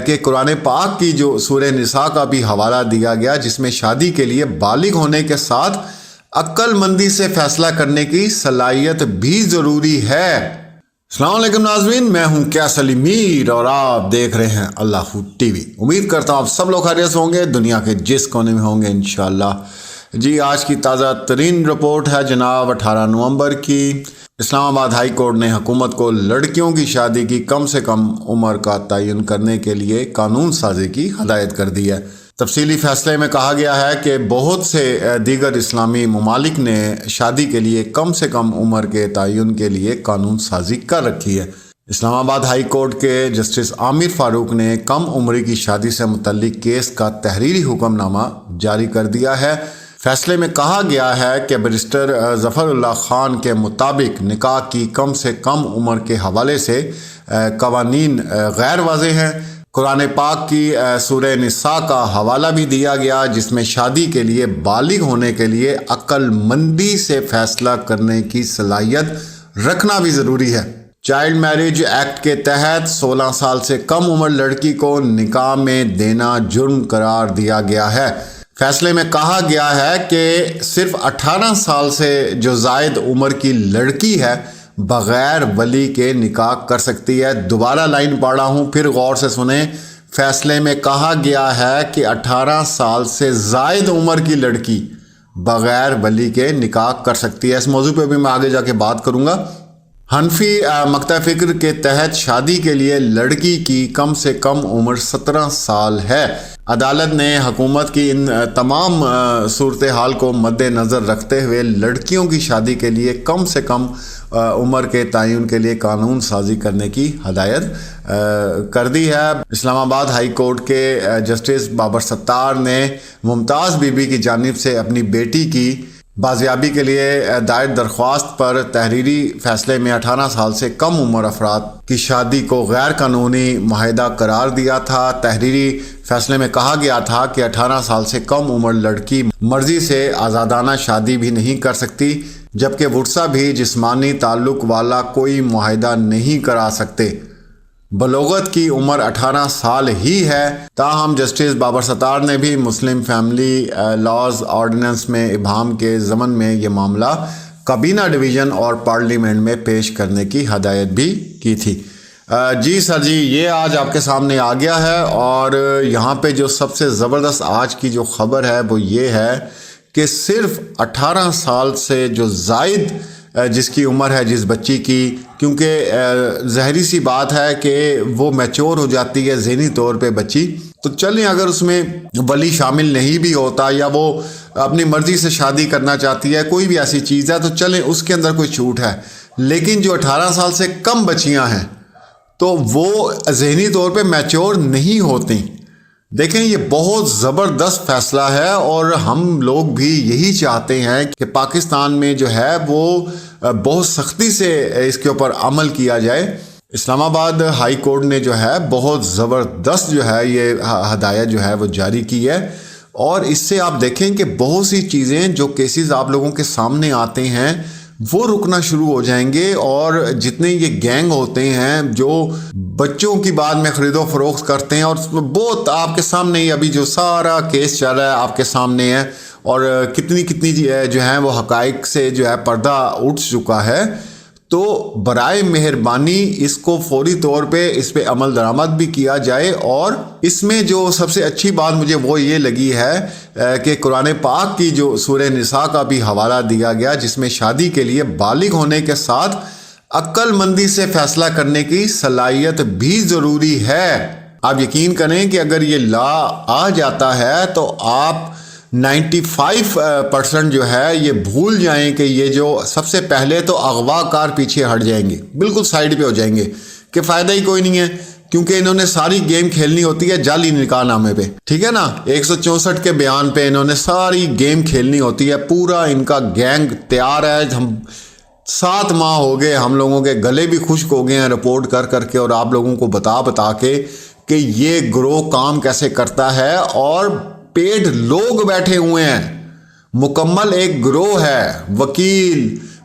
کہ قرآن پاک کی جو سورہ نساء کا بھی حوالہ دیا گیا، جس میں شادی کے لیے بالغ ہونے کے ساتھ عقل مندی سے فیصلہ کرنے کی صلاحیت بھی ضروری ہے۔ السلام علیکم ناظرین، میں ہوں کیس علی میر اور آپ دیکھ رہے ہیں اللہ ٹی وی۔ امید کرتا ہوں آپ سب لوگ خیریت سے ہوں گے، دنیا کے جس کونے میں ہوں گے انشاءاللہ۔ جی، آج کی تازہ ترین رپورٹ ہے جناب 18 نومبر کی۔ اسلام آباد ہائی کورٹ نے حکومت کو لڑکیوں کی شادی کی کم سے کم عمر کا تعین کرنے کے لیے قانون سازی کی ہدایت کر دی ہے۔ تفصیلی فیصلے میں کہا گیا ہے کہ بہت سے دیگر اسلامی ممالک نے شادی کے لیے کم سے کم عمر کے تعین کے لیے قانون سازی کر رکھی ہے۔ اسلام آباد ہائی کورٹ کے جسٹس عامر فاروق نے کم عمری کی شادی سے متعلق کیس کا تحریری حکم نامہ جاری کر دیا ہے۔ فیصلے میں کہا گیا ہے کہ بیرسٹر ظفر اللہ خان کے مطابق نکاح کی کم سے کم عمر کے حوالے سے قوانین غیر واضح ہیں۔ قرآن پاک کی سورہ نساء کا حوالہ بھی دیا گیا، جس میں شادی کے لیے بالغ ہونے کے لیے عقل مندی سے فیصلہ کرنے کی صلاحیت رکھنا بھی ضروری ہے۔ چائلڈ میرج ایکٹ کے تحت 16 سال سے کم عمر لڑکی کو نکاح میں دینا جرم قرار دیا گیا ہے۔ فیصلے میں کہا گیا ہے کہ صرف 18 سال سے جو زائد عمر کی لڑکی ہے بغیر ولی کے نکاح کر سکتی ہے۔ دوبارہ لائن پڑھا ہوں، پھر غور سے سنیں۔ فیصلے میں کہا گیا ہے کہ 18 سال سے زائد عمر کی لڑکی بغیر ولی کے نکاح کر سکتی ہے۔ اس موضوع پہ بھی میں آگے جا کے بات کروں گا۔ حنفی مکتب فکر کے تحت شادی کے لیے لڑکی کی کم سے کم عمر 17 سال ہے۔ عدالت نے حکومت کی ان تمام صورتحال کو مد نظر رکھتے ہوئے لڑکیوں کی شادی کے لیے کم سے کم عمر کے تعین کے لیے قانون سازی کرنے کی ہدایت کر دی ہے۔ اسلام آباد ہائی کورٹ کے جسٹس بابر ستار نے ممتاز بی بی کی جانب سے اپنی بیٹی کی بازیابی کے لیے دائر درخواست پر تحریری فیصلے میں 18 سال سے کم عمر افراد کی شادی کو غیر قانونی معاہدہ قرار دیا تھا۔ تحریری فیصلے میں کہا گیا تھا کہ 18 سال سے کم عمر لڑکی مرضی سے آزادانہ شادی بھی نہیں کر سکتی، جبکہ ورثہ بھی جسمانی تعلق والا کوئی معاہدہ نہیں کرا سکتے۔ بلوغت کی عمر 18 سال ہی ہے۔ تاہم جسٹس بابر ستار نے بھی مسلم فیملی لاز آرڈیننس میں ابہام کے ضمن میں یہ معاملہ کابینہ ڈویژن اور پارلیمنٹ میں پیش کرنے کی ہدایت بھی کی تھی۔ جی سر جی، یہ آج آپ کے سامنے آ گیا ہے، اور یہاں پہ جو سب سے زبردست آج کی جو خبر ہے وہ یہ ہے کہ صرف 18 سال سے جو زائد جس کی عمر ہے جس بچی کی، کیونکہ ظاہری سی بات ہے کہ وہ میچور ہو جاتی ہے ذہنی طور پہ بچی، تو چلیں اگر اس میں ولی شامل نہیں بھی ہوتا یا وہ اپنی مرضی سے شادی کرنا چاہتی ہے، کوئی بھی ایسی چیز ہے تو چلیں اس کے اندر کوئی چھوٹ ہے، لیکن جو 18 سال سے کم بچیاں ہیں تو وہ ذہنی طور پہ میچور نہیں ہوتی۔ دیکھیں، یہ بہت زبردست فیصلہ ہے، اور ہم لوگ بھی یہی چاہتے ہیں کہ پاکستان میں جو ہے وہ بہت سختی سے اس کے اوپر عمل کیا جائے۔ اسلام آباد ہائی کورٹ نے جو ہے بہت زبردست جو ہے یہ ہدایت جو ہے وہ جاری کی ہے، اور اس سے آپ دیکھیں کہ بہت سی چیزیں جو کیسز آپ لوگوں کے سامنے آتے ہیں وہ رکنا شروع ہو جائیں گے، اور جتنے یہ گینگ ہوتے ہیں جو بچوں کی بعد میں خرید و فروخت کرتے ہیں، اور بہت آپ کے سامنے ہی ابھی جو سارا کیس چل رہا ہے آپ کے سامنے ہے، اور کتنی جو ہیں وہ حقائق سے جو ہے پردہ اٹھ چکا ہے، تو برائے مہربانی اس کو فوری طور پہ اس پہ عمل درآمد بھی کیا جائے۔ اور اس میں جو سب سے اچھی بات مجھے وہ یہ لگی ہے کہ قرآن پاک کی جو سورہ نساء کا بھی حوالہ دیا گیا، جس میں شادی کے لیے بالغ ہونے کے ساتھ عقل مندی سے فیصلہ کرنے کی صلاحیت بھی ضروری ہے۔ آپ یقین کریں کہ اگر یہ لا آ جاتا ہے تو آپ 95% جو ہے یہ بھول جائیں کہ یہ جو سب سے پہلے تو اغوا کار پیچھے ہٹ جائیں گے، بالکل سائیڈ پہ ہو جائیں گے کہ فائدہ ہی کوئی نہیں ہے، کیونکہ انہوں نے ساری گیم کھیلنی ہوتی ہے جعلی نکاح نامے پہ، ٹھیک ہے نا، 164 کے بیان پہ انہوں نے ساری گیم کھیلنی ہوتی ہے، پورا ان کا گینگ تیار ہے۔ ہم 7 ماہ ہو گئے، ہم لوگوں کے گلے بھی خشک ہو گئے ہیں رپورٹ کر کر کے، اور آپ لوگوں کو بتا کے کہ یہ گروہ کام کیسے کرتا ہے، اور پیڈ لوگ بیٹھے ہوئے ہیں، مکمل ایک گروہ ہے، وکیل،